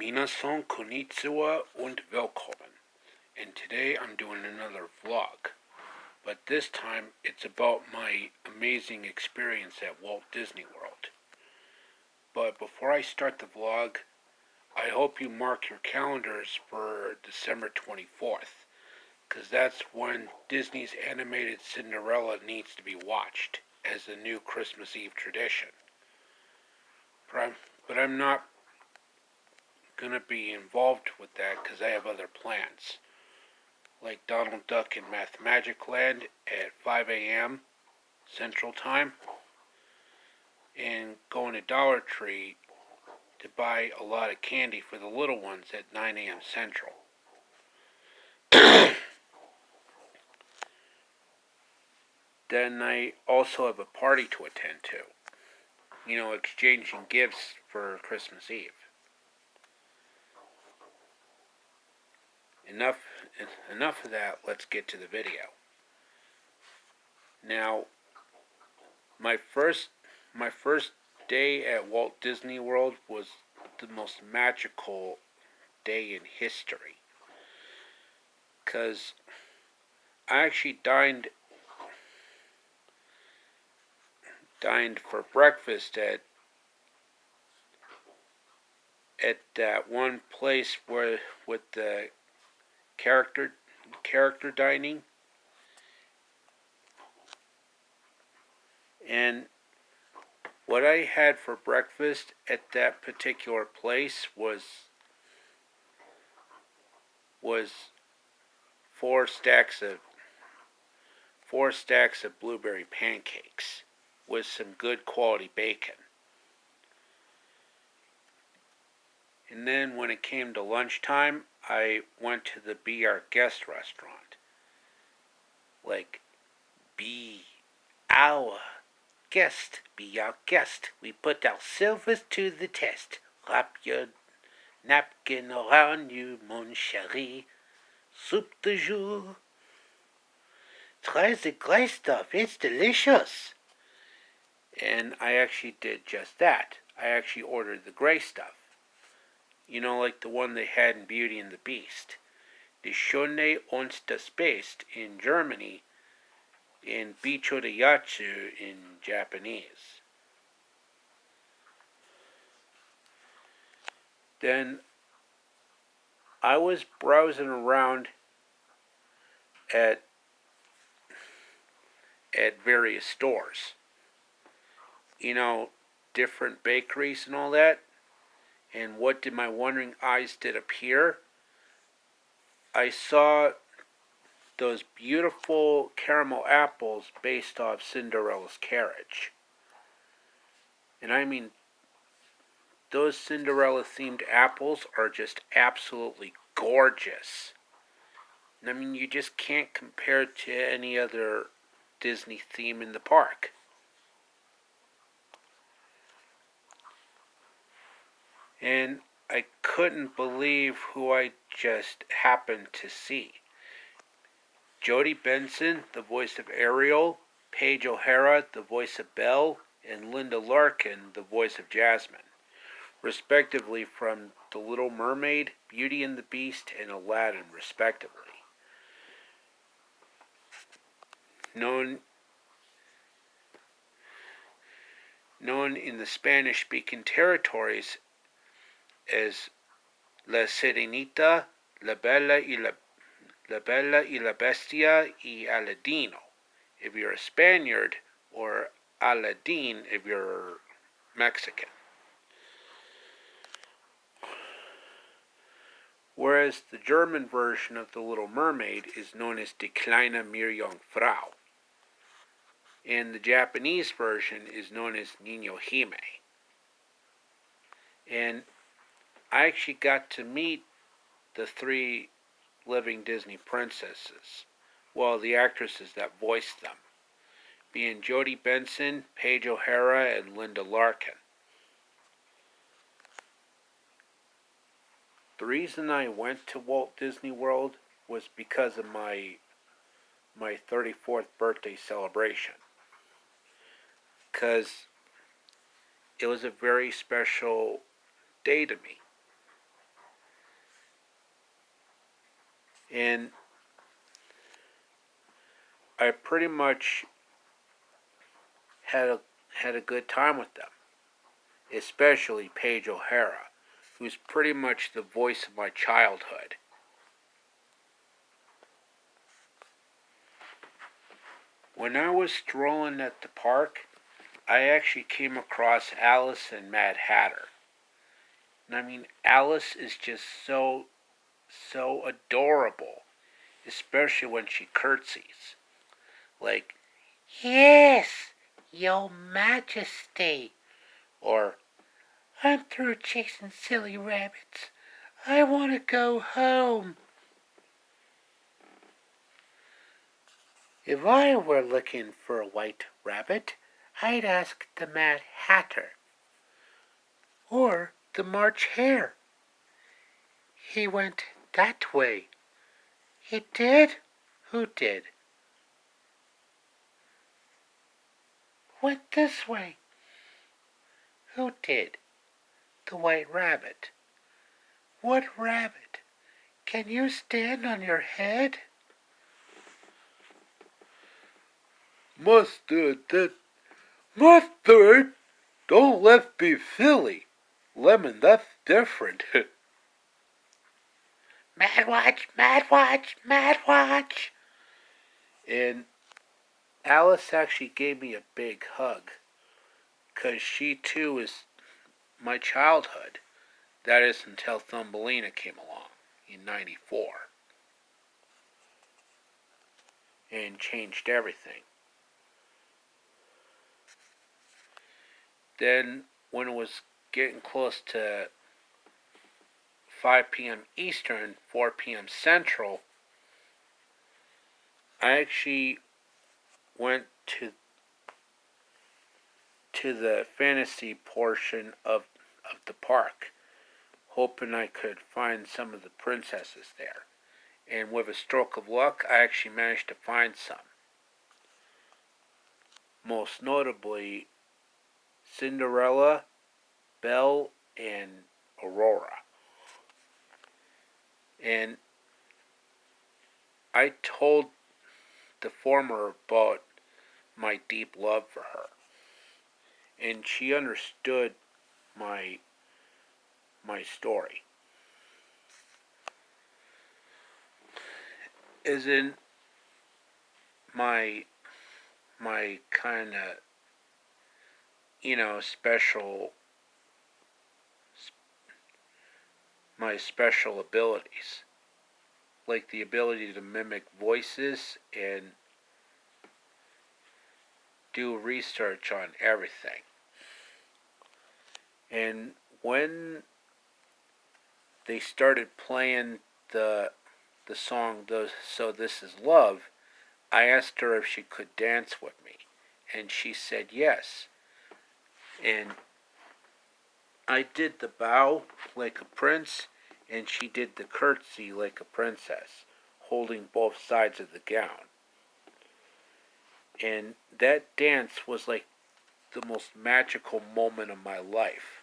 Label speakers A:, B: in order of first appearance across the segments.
A: Minasan konnichiwa und willkommen. And today I'm doing another vlog. But this time it's about my amazing experience at Walt Disney World. But before I start the vlog, I hope you mark your calendars for December 24th, because that's when Disney's animated Cinderella needs to be watched as a new Christmas Eve tradition. But I'm not going to be involved with that because I have other plans, like Donald Duck in Mathmagic Land at 5 a.m. Central Time, and going to Dollar Tree to buy a lot of candy for the little ones at 9 a.m. Central. Then I also have a party to attend to. Exchanging gifts for Christmas Eve. Enough of that, let's get to the video. Now, my first day at Walt Disney World was the most magical day in history, because I actually dined for breakfast at that one place where with the character dining, and what I had for breakfast at that particular place was four stacks of blueberry pancakes with some good quality bacon. And then when it came to lunchtime, I went to the Be Our Guest restaurant. Be our guest, be our guest. We put our silvers to the test. Wrap your napkin around you, mon chéri. Soup de jour. Try the gray stuff, it's delicious. And I actually did just that. I actually ordered the gray stuff. Like the one they had in Beauty and the Beast. Die Schöne und das Biest in Germany, and Bicho de Yatsu in Japanese. Then I was browsing around at various stores. Different bakeries and all that. And what did my wondering eyes did appear? I saw those beautiful caramel apples based off Cinderella's carriage. And I mean, those Cinderella-themed apples are just absolutely gorgeous. And I mean, you just can't compare it to any other Disney theme in the park. And I couldn't believe who I just happened to see. Jodie Benson, the voice of Ariel, Paige O'Hara, the voice of Belle, and Linda Larkin, the voice of Jasmine, respectively from The Little Mermaid, Beauty and the Beast, and Aladdin, respectively. Known in the Spanish-speaking territories as La Sirenita, La Bella y la Bestia y Aladino, if you're a Spaniard, or Aladdin if you're Mexican. Whereas the German version of The Little Mermaid is known as Die kleine Meerjungfrau, and the Japanese version is known as Niño Hime. And I actually got to meet the three living Disney princesses, the actresses that voiced them, being Jodie Benson, Paige O'Hara, and Linda Larkin. The reason I went to Walt Disney World was because of my 34th birthday celebration, because it was a very special day to me. And I pretty much had a had a good time with them, especially Paige O'Hara, who's pretty much the voice of my childhood. When I was strolling at the park, I actually came across Alice and Mad Hatter. And I mean, Alice is just so adorable, especially when she curtsies. Like, yes, your majesty. Or, I'm through chasing silly rabbits. I want to go home. If I were looking for a white rabbit, I'd ask the Mad Hatter. Or the March Hare. He went that way. He did? Who did? Went this way. Who did? The White Rabbit. What rabbit? Can you stand on your head? Mustard, don't let's be silly. Lemon, that's different. Mad watch, mad watch, mad watch. And Alice actually gave me a big hug, 'cause she too is my childhood. That is until Thumbelina came along in '94 and changed everything. Then, when it was getting close to 5 p.m. Eastern, 4 p.m. Central, I actually went to the fantasy portion of the park, hoping I could find some of the princesses there. And with a stroke of luck, I actually managed to find some. Most notably, Cinderella, Belle, and Aurora. And I told the former about my deep love for her. And she understood my story. As in my kind of special my special abilities, like the ability to mimic voices and do research on everything. And when they started playing the song "So This Is Love," I asked her if she could dance with me, and she said yes. And I did the bow like a prince, and she did the curtsy like a princess, holding both sides of the gown. And that dance was like the most magical moment of my life.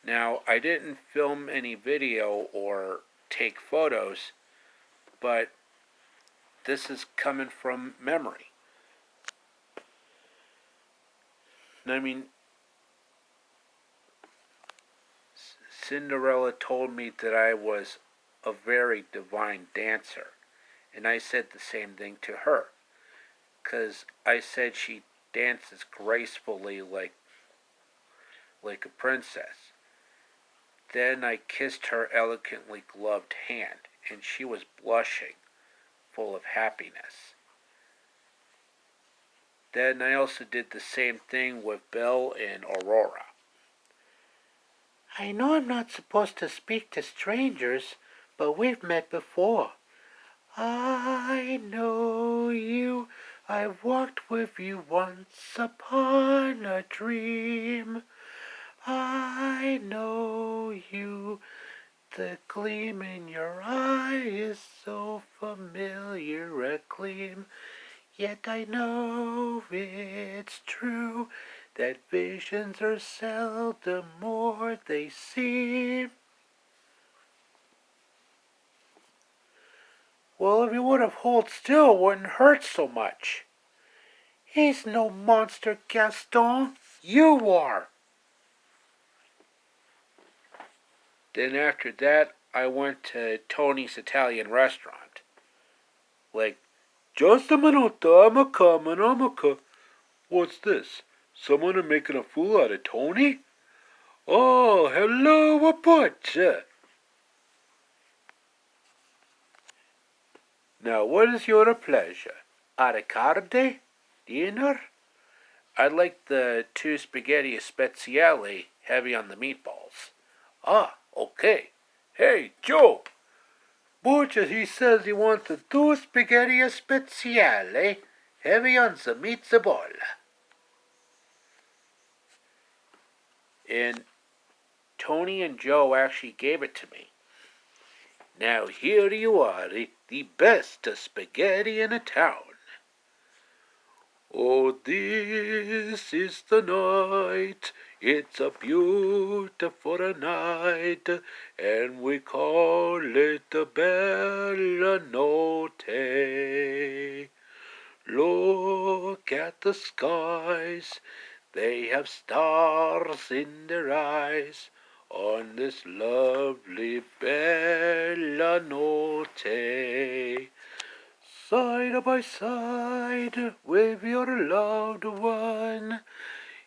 A: Now, I didn't film any video or take photos, but this is coming from memory. I mean, Cinderella told me that I was a very divine dancer, and I said the same thing to her, because I said she dances gracefully like a princess. Then I kissed her elegantly gloved hand, and she was blushing, full of happiness. Then I also did the same thing with Belle and Aurora. I know I'm not supposed to speak to strangers, but we've met before. I know you. I walked with you once upon a dream. I know you. The gleam in your eye is so familiar a gleam. Yet I know it's true that visions are seldom more they seem. Well, if you would have held still, it wouldn't hurt so much. He's no monster, Gaston. You are. Then after that, I went to Tony's Italian restaurant. Like, just a minute, I'm a coming, I'm a coming. What's this? Someone making a fool out of Tony? Oh, hello, a butcher. Now, what is your pleasure? A la carte? Dinner? I'd like the two spaghetti speziale, heavy on the meatballs. Ah, okay. Hey, Joe! Butcher, he says he wants the two spaghetti speziale, heavy on the meatball. And Tony and Joe actually gave it to me. Now here you are, the best spaghetti in a town. Oh, this is the night, it's a beautiful night, and we call it the Bella Notte. Look at the skies, they have stars in their eyes, on this lovely Bella Notte. Side by side with your loved one,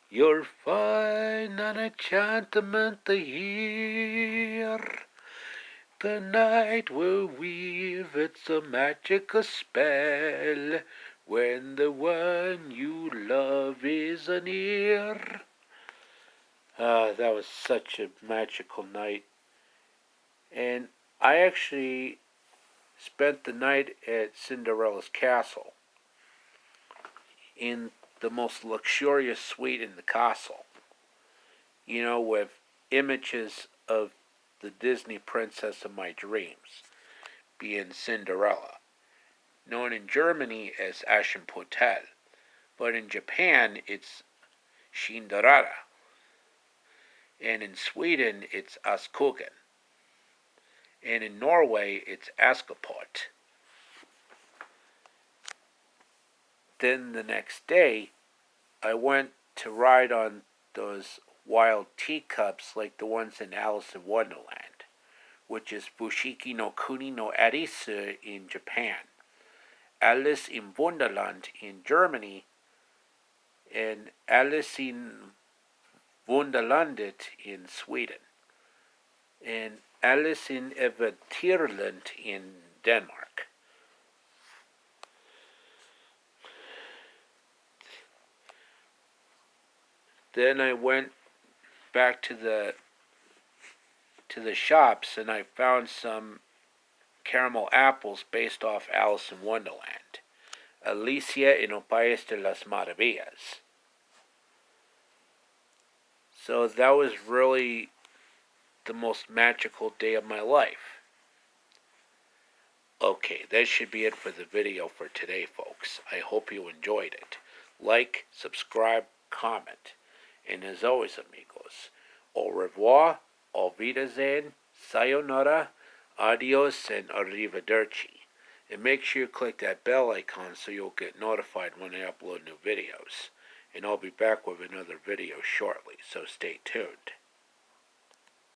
A: you'll find an enchantment here. The night will weave its a magical spell when the one you love is near. That was such a magical night. And I actually spent the night at Cinderella's castle in the most luxurious suite in the castle. You know, with images of the Disney princess of my dreams, being Cinderella, known in Germany as Aschenputtel, but in Japan it's Cinderella, and in Sweden it's Askungen, and in Norway it's Askepott. Then the next day, I went to ride on those wild teacups like the ones in Alice in Wonderland, which is Fushigi no Kuni no Arisu in Japan, Alice in Wonderland in Germany, and Alice in Wonderlandet in Sweden, and Alice in Eventyrland in Denmark. Then I went back to the shops and I found some caramel apples based off Alice in Wonderland. Alicia en el País de las Maravillas. So that was really the most magical day of my life. Okay, that should be it for the video for today, folks. I hope you enjoyed it. Like, subscribe, comment. And as always, amigos, au revoir, auf Wiedersehen, sayonara, adios, and arrivederci. And make sure you click that bell icon so you'll get notified when I upload new videos. And I'll be back with another video shortly, so stay tuned.